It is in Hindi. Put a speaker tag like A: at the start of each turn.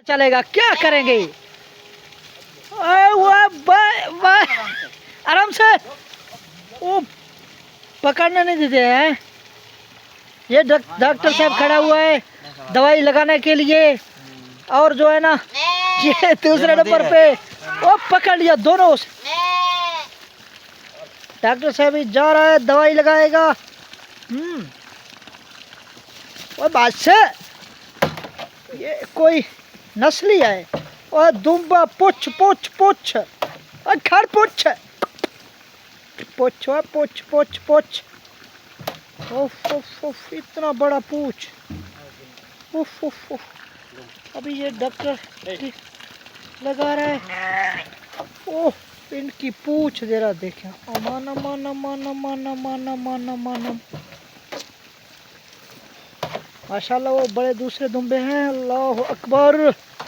A: चलेगा, क्या करेंगे? आराम से। वो पकड़ने नहीं देते हैं। ये डॉक्टर साहब खड़ा हुआ है दवाई लगाने के लिए। और जो है ना, ये दूसरे नंबर पे वो पकड़ लिया दोनों। डॉक्टर साहब ही जा रहा है, दवाई लगाएगा। वो बादशाह, ये कोई नस्ली है। और दुम्बा पुछ पुछ पुछ और खड़ पुछ पुछ पुछ पुछ पुछ। उफ उफ उफ, इतना बड़ा पूछ। उफ उफ उफ। अभी ये डॉक्टर लगा रहा है। ओह, इनकी पूछ जरा देखें। अमान अमान अमान अमान अमान अमान अमान। माशाल्लाह वो बड़े दूसरे दुम्बे हैं। अल्लाह अकबर।